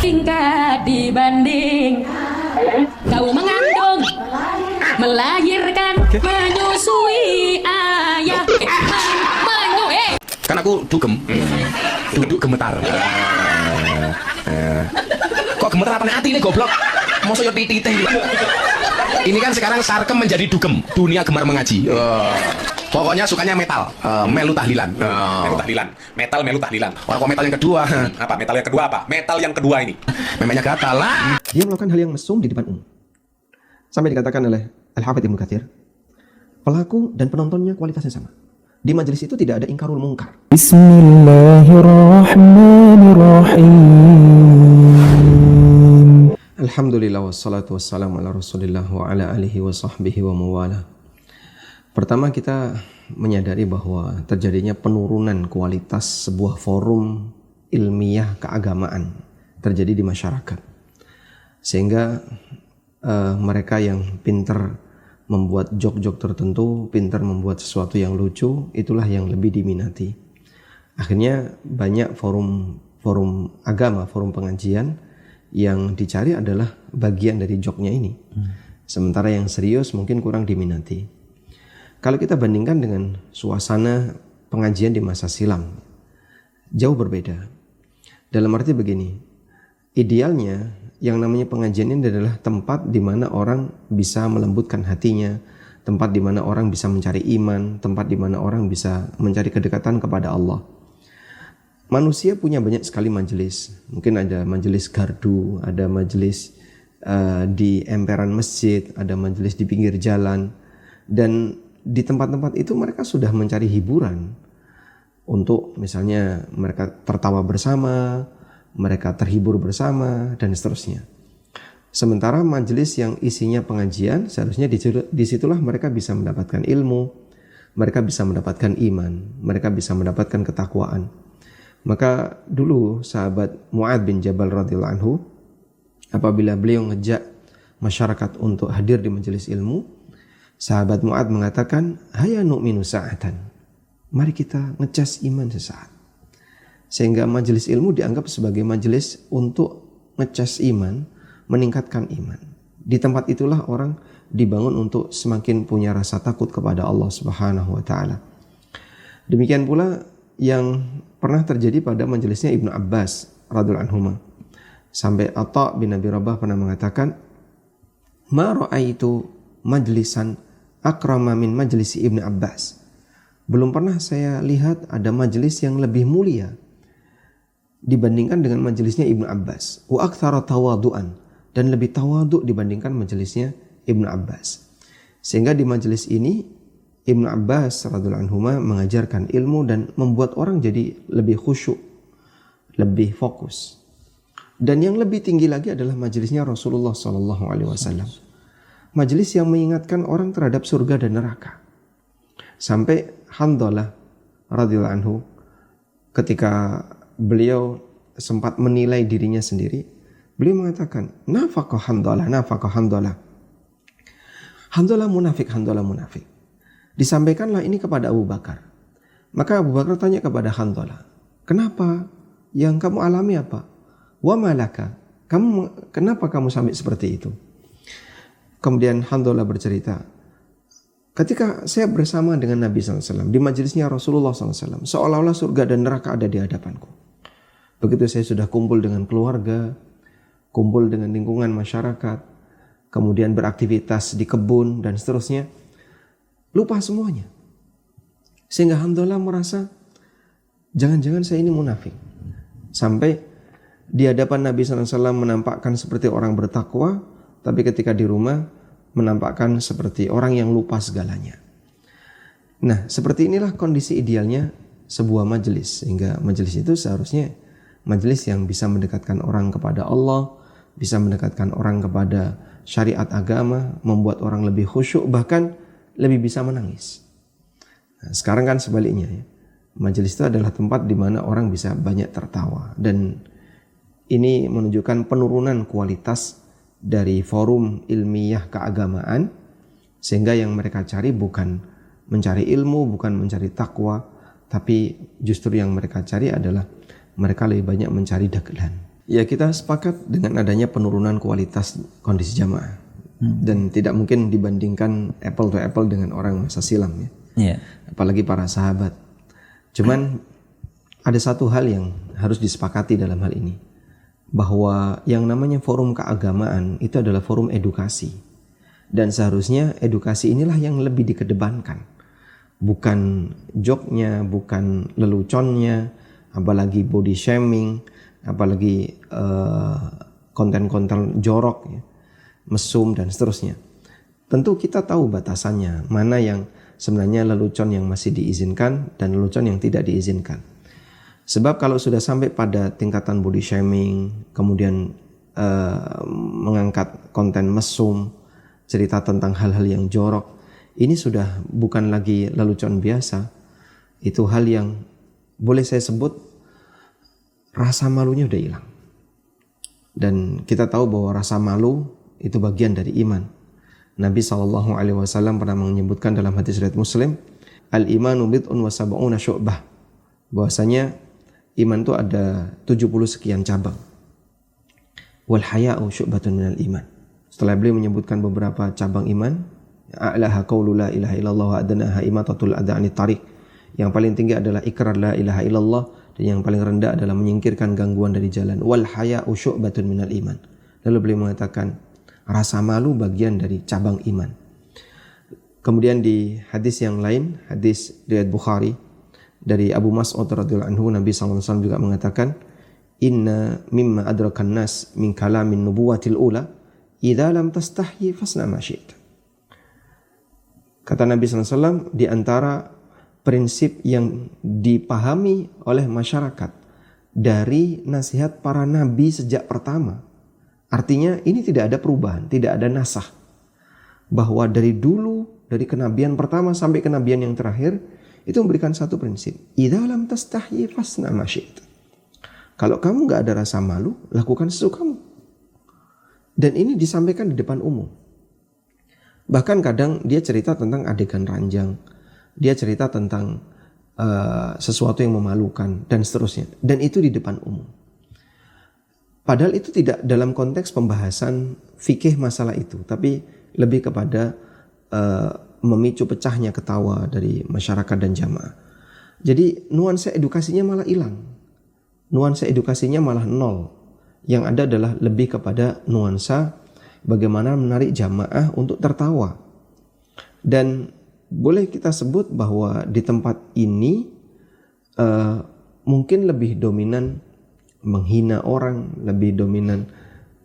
Tingkat dibanding kau mengandung, melahirkan, menyusui ayah, Kan aku dugem, duduk gemetar. Kok gemetar apa nih hati ini goblok? Masa yo titite. Ini kan sekarang Sarkem menjadi dugem, dunia gemar mengaji. Pokoknya sukanya metal, melu tahlilan. Melu tahlilan, metal melu tahlilan. Kok metal yang kedua? Apa metal yang kedua apa? Metal yang kedua ini. Memangnya gatal lah. Dia melakukan hal yang mesum di depan umum. Sampai dikatakan oleh Al-Hafidz Ibnu Katsir, pelaku dan penontonnya kualitasnya sama. Di majelis itu tidak ada ingkarul mungkar. Bismillahirrahmanirrahim. Alhamdulillah wassalatu wassalamu ala Rasulillah wa ala alihi wa sahbihi wa mawala. Pertama, kita menyadari bahwa terjadinya penurunan kualitas sebuah forum ilmiah keagamaan terjadi di masyarakat. Sehingga mereka yang pintar membuat jok-jok tertentu, pintar membuat sesuatu yang lucu, itulah yang lebih diminati. Akhirnya banyak forum agama, forum pengajian yang dicari adalah bagian dari joknya ini. Sementara yang serius mungkin kurang diminati. Kalau kita bandingkan dengan suasana pengajian di masa silam, jauh berbeda. Dalam arti begini, idealnya yang namanya pengajian ini adalah tempat di mana orang bisa melembutkan hatinya, tempat di mana orang bisa mencari iman, tempat di mana orang bisa mencari kedekatan kepada Allah. Manusia punya banyak sekali majelis. Mungkin ada majelis gardu, ada majelis di emperan masjid, ada majelis di pinggir jalan, dan di tempat-tempat itu mereka sudah mencari hiburan untuk misalnya mereka tertawa bersama, mereka terhibur bersama, dan seterusnya. Sementara majelis yang isinya pengajian, seharusnya disitulah mereka bisa mendapatkan ilmu, mereka bisa mendapatkan iman, mereka bisa mendapatkan ketakwaan. Maka dulu sahabat Mu'adz bin Jabal radhiyallahu anhu, apabila beliau ngejak masyarakat untuk hadir di majelis ilmu, sahabat Mu'adz mengatakan, "Hayya nu'minu sa'atan." Mari kita ngecas iman sesaat. Sehingga majelis ilmu dianggap sebagai majelis untuk ngecas iman, meningkatkan iman. Di tempat itulah orang dibangun untuk semakin punya rasa takut kepada Allah Subhanahu wa taala. Demikian pula yang pernah terjadi pada majelisnya Ibnu Abbas radhiyallahu anhuma. Sampai Atha bin Abi Rabah pernah mengatakan, "Ma ra'aitu majlisan akrama min majlisi Ibnu Abbas." Belum pernah saya lihat ada majelis yang lebih mulia dibandingkan dengan majelisnya Ibnu Abbas. Wa aktsara tawadu'an, dan lebih tawadhu dibandingkan majelisnya Ibnu Abbas. Sehingga di majelis ini Ibnu Abbas radhiyallahu anhu mengajarkan ilmu dan membuat orang jadi lebih khusyuk, lebih fokus. Dan yang lebih tinggi lagi adalah majelisnya Rasulullah sallallahu alaihi wasallam. Majelis yang mengingatkan orang terhadap surga dan neraka. Sampai Handhalah radhiyallahu anhu ketika beliau sempat menilai dirinya sendiri, beliau mengatakan, "Nafaqah Handhalah, nafaqah Handhalah. Handhalah munafik, Handhalah munafik." Disampaikanlah ini kepada Abu Bakar. Maka Abu Bakar tanya kepada Handhalah, "Kenapa? Yang kamu alami apa? Wa malaka? Kenapa kamu sampai seperti itu?" Kemudian Handhalah bercerita, "Ketika saya bersama dengan Nabi SAW di majelisnya Rasulullah SAW, seolah-olah surga dan neraka ada di hadapanku. Begitu saya sudah kumpul dengan keluarga, kumpul dengan lingkungan masyarakat, kemudian beraktivitas di kebun dan seterusnya, lupa semuanya. Sehingga Handhalah merasa, jangan-jangan saya ini munafik. Sampai di hadapan Nabi SAW menampakkan seperti orang bertakwa, tapi ketika di rumah menampakkan seperti orang yang lupa segalanya." Nah, seperti inilah kondisi idealnya sebuah majelis. Sehingga majelis itu seharusnya majelis yang bisa mendekatkan orang kepada Allah, bisa mendekatkan orang kepada syariat agama, membuat orang lebih khusyuk, bahkan lebih bisa menangis. Nah, sekarang kan sebaliknya ya. Majelis itu adalah tempat di mana orang bisa banyak tertawa, dan ini menunjukkan penurunan kualitas dari forum ilmiah keagamaan, sehingga yang mereka cari bukan mencari ilmu, bukan mencari takwa, tapi justru yang mereka cari adalah mereka lebih banyak mencari dagelan. Ya, kita sepakat dengan adanya penurunan kualitas kondisi jamaah. Dan tidak mungkin dibandingkan apple to apple dengan orang masa silam ya. Iya. Apalagi para sahabat. Cuman ada satu hal yang harus disepakati dalam hal ini, bahwa yang namanya forum keagamaan itu adalah forum edukasi. Dan seharusnya edukasi inilah yang lebih dikedepankan. Bukan joknya, bukan leluconnya, apalagi body shaming, apalagi konten-konten jorok ya, mesum dan seterusnya. Tentu kita tahu batasannya, mana yang sebenarnya lelucon yang masih diizinkan dan lelucon yang tidak diizinkan. Sebab kalau sudah sampai pada tingkatan body shaming, kemudian mengangkat konten mesum, cerita tentang hal-hal yang jorok, ini sudah bukan lagi lelucon biasa. Itu hal yang boleh saya sebut rasa malunya udah hilang. Dan kita tahu bahwa rasa malu itu bagian dari iman. Nabi SAW pernah menyebutkan dalam hadis riwayat Muslim, al-imanu bid'un wa sab'una syu'bah, bahwasanya iman itu ada 70 sekian cabang. Wal haya'u syu'batun minal iman. Setelah beliau menyebutkan beberapa cabang iman, a'laha qaulu la ilaha illallah wa adnaha imatatul adha 'anit tariq. Yang paling tinggi adalah ikrar la ilaha illallah, dan yang paling rendah adalah menyingkirkan gangguan dari jalan. Wal haya'u syu'batun minal iman. Lalu beliau mengatakan rasa malu bagian dari cabang iman. Kemudian di hadis yang lain, hadis riwayat Bukhari dari Abu Mas'ud radhiyallahu anhu, Nabi SAW juga mengatakan, inna mimma adrakan nas min kalamin nubuwatil ula idza lam tastahyi fasna ma syi'ta. Kata Nabi SAW, di antara prinsip yang dipahami oleh masyarakat dari nasihat para nabi sejak pertama, artinya ini tidak ada perubahan, tidak ada nasah, bahwa dari dulu, dari kenabian pertama sampai kenabian yang terakhir, itu memberikan satu prinsip, idza lam tastahyi fasna ma syi'ta. Kalau kamu gak ada rasa malu, lakukan sesukamu. Dan ini disampaikan di depan umum. Bahkan kadang dia cerita tentang adegan ranjang, dia cerita tentang sesuatu yang memalukan dan seterusnya, dan itu di depan umum. Padahal itu tidak dalam konteks pembahasan fikih masalah itu, tapi lebih kepada memicu pecahnya ketawa dari masyarakat dan jamaah. Jadi nuansa edukasinya malah hilang, nuansa edukasinya malah nol. Yang ada adalah lebih kepada nuansa bagaimana menarik jamaah untuk tertawa. Dan boleh kita sebut bahwa di tempat ini mungkin lebih dominan menghina orang, lebih dominan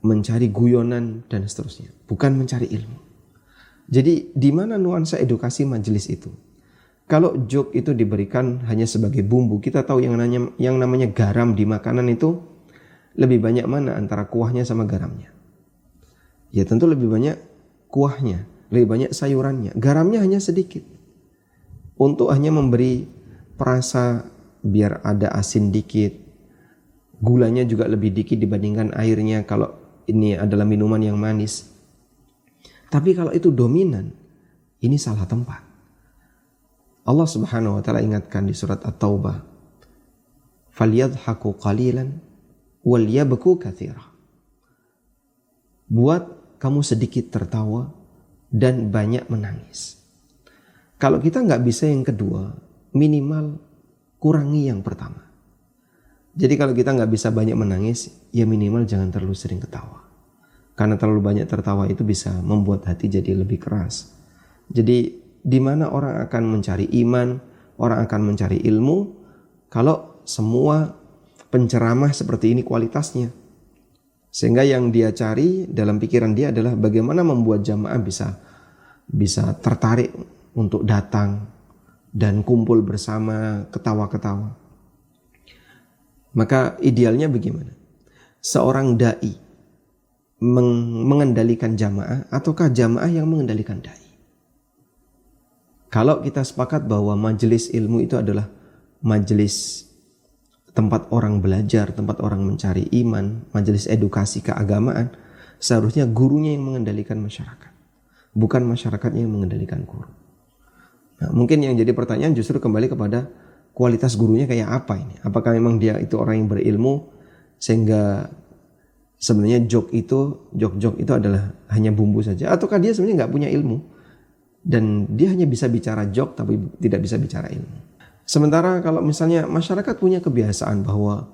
mencari guyonan dan seterusnya, bukan mencari ilmu. Jadi di mana nuansa edukasi majelis itu? Kalau joke itu diberikan hanya sebagai bumbu, kita tahu yang namanya garam di makanan itu lebih banyak mana antara kuahnya sama garamnya? Ya tentu lebih banyak kuahnya, lebih banyak sayurannya. Garamnya hanya sedikit, untuk hanya memberi perasa biar ada asin dikit. Gulanya juga lebih dikit dibandingkan airnya kalau ini adalah minuman yang manis. Tapi kalau itu dominan, ini salah tempat. Allah Subhanahu wa taala ingatkan di surat At-Taubah, "Falyadhaku qalilan wal yabku katsira." Buat kamu sedikit tertawa dan banyak menangis. Kalau kita nggak bisa yang kedua, minimal kurangi yang pertama. Jadi kalau kita nggak bisa banyak menangis, ya minimal jangan terlalu sering ketawa. Karena terlalu banyak tertawa itu bisa membuat hati jadi lebih keras. Jadi di mana orang akan mencari iman, orang akan mencari ilmu, kalau semua penceramah seperti ini kualitasnya. Sehingga yang dia cari dalam pikiran dia adalah bagaimana membuat jamaah bisa tertarik untuk datang dan kumpul bersama, ketawa-ketawa. Maka idealnya bagaimana? Seorang dai mengendalikan jamaah ataukah jamaah yang mengendalikan dai? Kalau kita sepakat bahwa majelis ilmu itu adalah majelis tempat orang belajar, tempat orang mencari iman, majelis edukasi keagamaan, seharusnya gurunya yang mengendalikan masyarakat, bukan masyarakatnya yang mengendalikan guru. Nah, mungkin yang jadi pertanyaan justru kembali kepada kualitas gurunya kayak apa ini? Apakah memang dia itu orang yang berilmu sehingga sebenarnya jok itu adalah hanya bumbu saja, ataukah dia sebenarnya nggak punya ilmu dan dia hanya bisa bicara jok tapi tidak bisa bicara ilmu. Sementara kalau misalnya masyarakat punya kebiasaan bahwa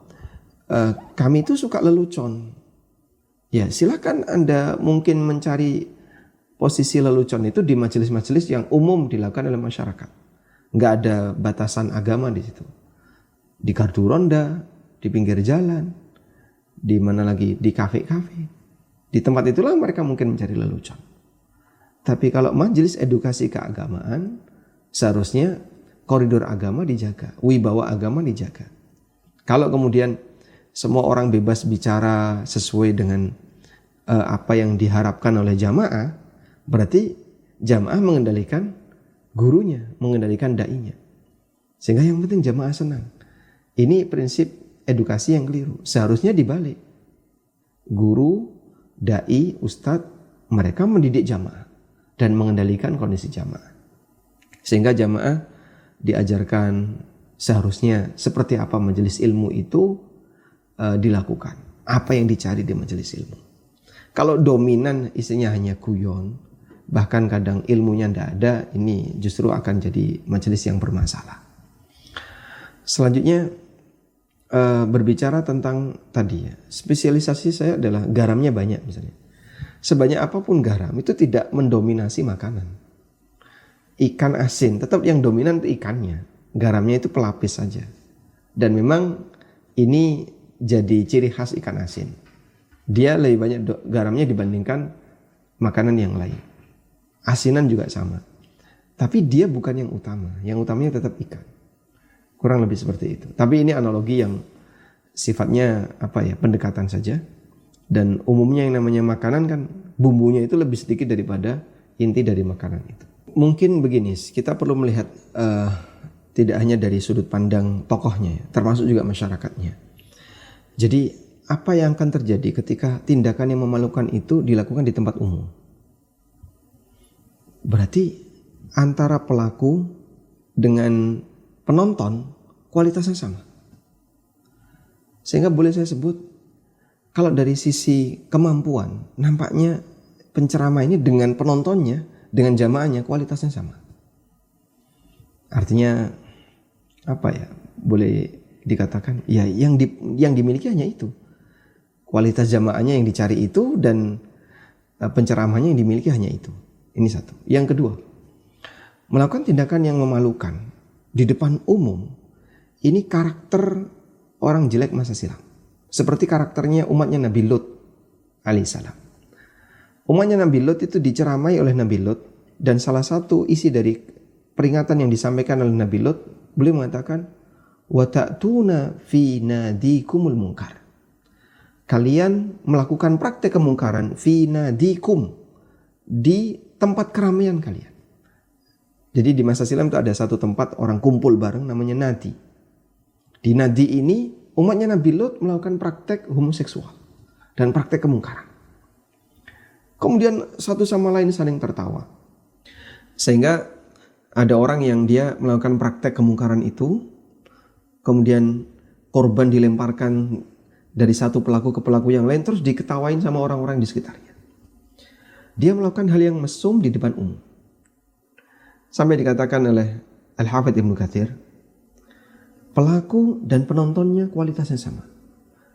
kami itu suka lelucon, ya silakan Anda mungkin mencari posisi lelucon itu di majelis-majelis yang umum dilakukan oleh masyarakat. Nggak ada batasan agama di situ. Di gardu ronda, di pinggir jalan, di mana lagi, di kafe-kafe. Di tempat itulah mereka mungkin mencari lelucon. Tapi kalau majelis edukasi keagamaan, seharusnya koridor agama dijaga, wibawa agama dijaga. Kalau kemudian semua orang bebas bicara sesuai dengan apa yang diharapkan oleh jamaah, berarti jamaah mengendalikan gurunya, mengendalikan da'inya. Sehingga yang penting jamaah senang. Ini prinsip edukasi yang keliru. Seharusnya dibalik. Guru, da'i, ustadz, mereka mendidik jamaah dan mengendalikan kondisi jamaah. Sehingga jamaah diajarkan seharusnya seperti apa majelis ilmu itu dilakukan. Apa yang dicari di majelis ilmu. Kalau dominan isinya hanya guyon, bahkan kadang ilmunya tidak ada, ini justru akan jadi majelis yang bermasalah. Selanjutnya berbicara tentang tadi ya, spesialisasi saya adalah garamnya banyak misalnya. Sebanyak apapun garam itu tidak mendominasi makanan. Ikan asin tetap yang dominan itu ikannya, garamnya itu pelapis saja. Dan memang ini jadi ciri khas ikan asin. Dia lebih banyak garamnya dibandingkan makanan yang lain. Asinan juga sama. Tapi dia bukan yang utama. Yang utamanya tetap ikan. Kurang lebih seperti itu. Tapi ini analogi yang sifatnya pendekatan saja. Dan umumnya yang namanya makanan kan bumbunya itu lebih sedikit daripada inti dari makanan itu. Mungkin begini, kita perlu melihat tidak hanya dari sudut pandang tokohnya ya, termasuk juga masyarakatnya. Jadi apa yang akan terjadi ketika tindakan yang memalukan itu dilakukan di tempat umum? Berarti antara pelaku dengan penonton kualitasnya sama. Sehingga boleh saya sebut, kalau dari sisi kemampuan, nampaknya penceramah ini dengan penontonnya, dengan jamaahnya kualitasnya sama. Artinya boleh dikatakan ya yang dimiliki hanya itu. Kualitas jamaahnya yang dicari itu dan penceramahnya yang dimiliki hanya itu. Ini satu. Yang kedua, melakukan tindakan yang memalukan di depan umum, ini karakter orang jelek masa silam. Seperti karakternya umatnya Nabi Lut alaihissalam. Umatnya Nabi Lut itu diceramai oleh Nabi Lut, dan salah satu isi dari peringatan yang disampaikan oleh Nabi Lut, beliau mengatakan, wa ta'tuna fi nadikumul munkar. Kalian melakukan praktek kemungkaran fi nadikum, di tempat keramaian kalian. Jadi di masa silam itu ada satu tempat orang kumpul bareng namanya nadi. Di nadi ini umatnya Nabi Lut melakukan praktek homoseksual dan praktek kemungkaran. Kemudian satu sama lain saling tertawa. Sehingga ada orang yang dia melakukan praktek kemungkaran itu, kemudian korban dilemparkan dari satu pelaku ke pelaku yang lain, terus diketawain sama orang-orang di sekitarnya. Dia melakukan hal yang mesum di depan umum. Sampai dikatakan oleh Al-Hafidz Ibnu Katsir, pelaku dan penontonnya kualitasnya sama.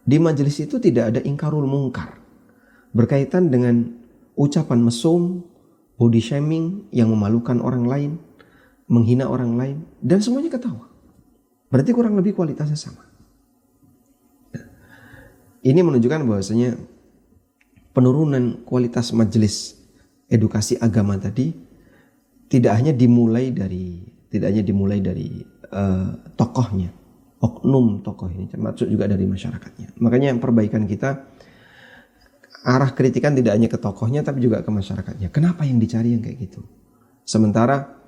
Di majelis itu tidak ada ingkarul mungkar berkaitan dengan ucapan mesum, body shaming yang memalukan orang lain, menghina orang lain, dan semuanya ketawa. Berarti kurang lebih kualitasnya sama. Ini menunjukkan bahwasanya penurunan kualitas majelis edukasi agama tadi tidak hanya dimulai dari tokohnya, oknum tokoh ini, termasuk juga dari masyarakatnya. Makanya perbaikan kita, arah kritikan tidak hanya ke tokohnya tapi juga ke masyarakatnya. Kenapa yang dicari yang kayak gitu? Sementara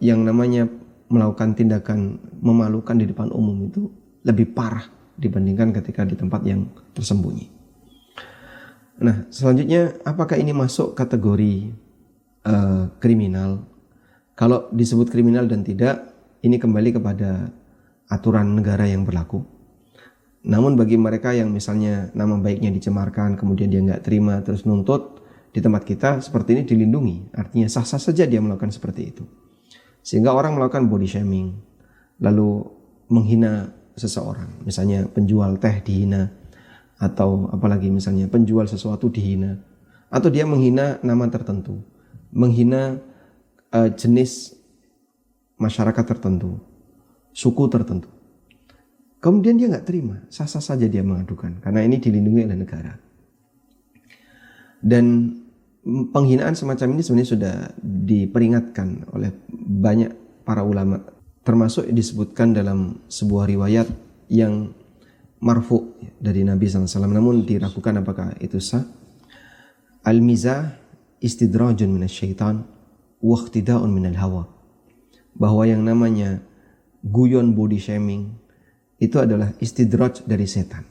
yang namanya melakukan tindakan memalukan di depan umum itu lebih parah dibandingkan ketika di tempat yang tersembunyi. Nah, selanjutnya apakah ini masuk kategori kriminal? Kalau disebut kriminal dan tidak, ini kembali kepada aturan negara yang berlaku. Namun bagi mereka yang misalnya nama baiknya dicemarkan, kemudian dia nggak terima, terus nuntut, di tempat kita seperti ini dilindungi. Artinya sah-sah saja dia melakukan seperti itu. Sehingga orang melakukan body shaming, lalu menghina seseorang. Misalnya penjual teh dihina, atau apalagi misalnya penjual sesuatu dihina, atau dia menghina nama tertentu, menghina jenis masyarakat tertentu, suku tertentu. Kemudian dia nggak terima, sah-sah saja dia mengadukan, karena ini dilindungi oleh negara. Dan penghinaan semacam ini sebenarnya sudah diperingatkan oleh banyak para ulama, termasuk disebutkan dalam sebuah riwayat yang marfu dari Nabi SAW, namun diragukan apakah itu sah. Al-mizah istidrajun minasyaitan wa ikhtida'un minal hawa. Bahwa yang namanya guyon body shaming itu adalah istidraj dari setan,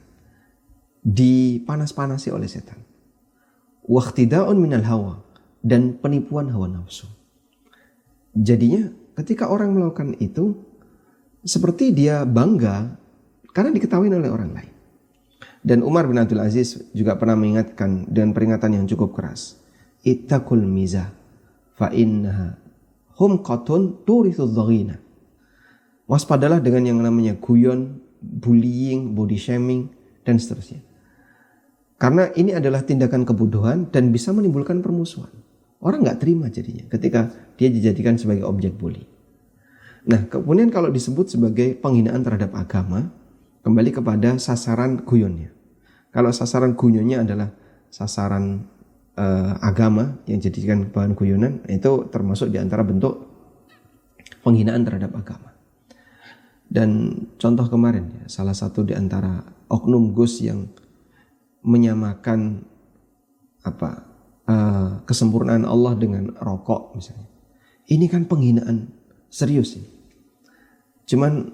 dipanas-panasi oleh setan. Wa ikhtida'un minal hawa, dan penipuan hawa nafsu. Jadinya ketika orang melakukan itu seperti dia bangga karena diketahui oleh orang lain. Dan Umar bin Abdul Aziz juga pernah mengingatkan dengan peringatan yang cukup keras. Ittaqul mizah fa innaha humqatun turithu dhaghina. Waspadalah dengan yang namanya guyon, bullying, body shaming, dan seterusnya. Karena ini adalah tindakan kebodohan dan bisa menimbulkan permusuhan. Orang nggak terima jadinya ketika dia dijadikan sebagai objek bully. Nah, kemudian kalau disebut sebagai penghinaan terhadap agama, kembali kepada sasaran guyonnya. Kalau sasaran guyonnya adalah sasaran agama yang dijadikan bahan guyonan, itu termasuk diantara bentuk penghinaan terhadap agama. Dan contoh kemarin, ya, salah satu di antara oknum Gus yang menyamakan kesempurnaan Allah dengan rokok misalnya. Ini kan penghinaan serius ini. Cuman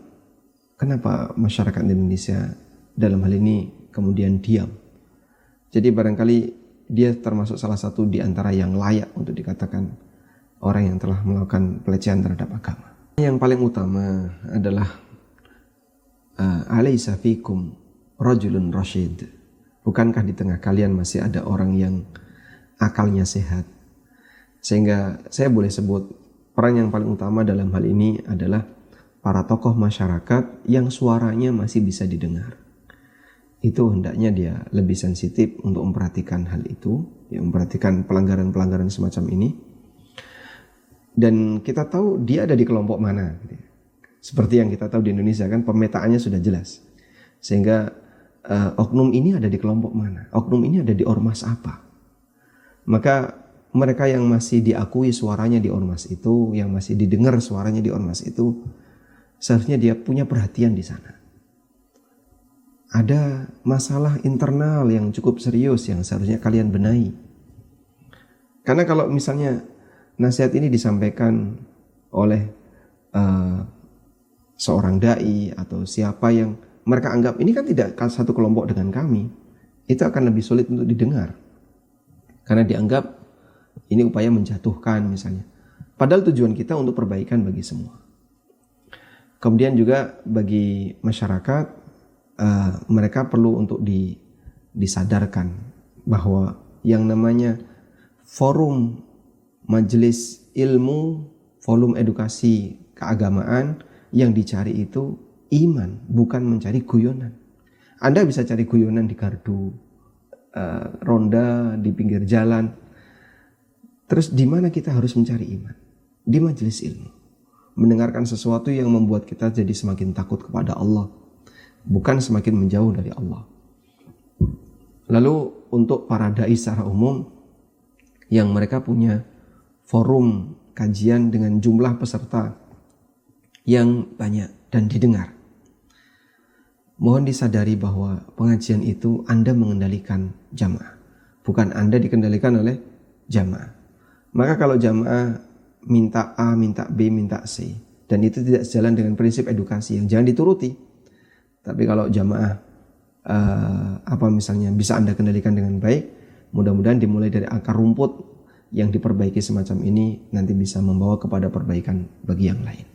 kenapa masyarakat Indonesia dalam hal ini kemudian diam? Jadi barangkali dia termasuk salah satu di antara yang layak untuk dikatakan orang yang telah melakukan pelecehan terhadap agama. Yang paling utama adalah alaysa fikum rajulun rasyid. Bukankah di tengah kalian masih ada orang yang akalnya sehat? Sehingga saya boleh sebut peran yang paling utama dalam hal ini adalah para tokoh masyarakat yang suaranya masih bisa didengar. Itu hendaknya dia lebih sensitif untuk memperhatikan hal itu, ya, memperhatikan pelanggaran-pelanggaran semacam ini. Dan kita tahu dia ada di kelompok mana, gitu. Seperti yang kita tahu di Indonesia kan pemetaannya sudah jelas. Sehingga oknum ini ada di kelompok mana, oknum ini ada di ormas apa. Maka mereka yang masih diakui suaranya di ormas itu, yang masih didengar suaranya di ormas itu, seharusnya dia punya perhatian di sana. Ada masalah internal yang cukup serius yang seharusnya kalian benahi. Karena kalau misalnya nasihat ini disampaikan oleh seorang dai atau siapa yang mereka anggap ini kan tidak satu kelompok dengan kami, itu akan lebih sulit untuk didengar. Karena dianggap ini upaya menjatuhkan misalnya. Padahal tujuan kita untuk perbaikan bagi semua. Kemudian juga bagi masyarakat, mereka perlu untuk disadarkan bahwa yang namanya forum majelis ilmu, forum edukasi keagamaan, yang dicari itu iman, bukan mencari guyonan. Anda bisa cari guyonan di gardu, ronda, di pinggir jalan. Terus di mana kita harus mencari iman? Di majelis ilmu. Mendengarkan sesuatu yang membuat kita jadi semakin takut kepada Allah, bukan semakin menjauh dari Allah. Lalu untuk para dai secara umum yang mereka punya forum kajian dengan jumlah peserta yang banyak dan didengar, mohon disadari bahwa pengajian itu Anda mengendalikan jamaah, bukan Anda dikendalikan oleh jamaah. Maka kalau jamaah minta A, minta B, minta C, dan itu tidak sejalan dengan prinsip edukasi yang jangan dituruti. Tapi kalau jamaah misalnya bisa Anda kendalikan dengan baik, mudah-mudahan dimulai dari akar rumput yang diperbaiki semacam ini nanti bisa membawa kepada perbaikan bagi yang lain.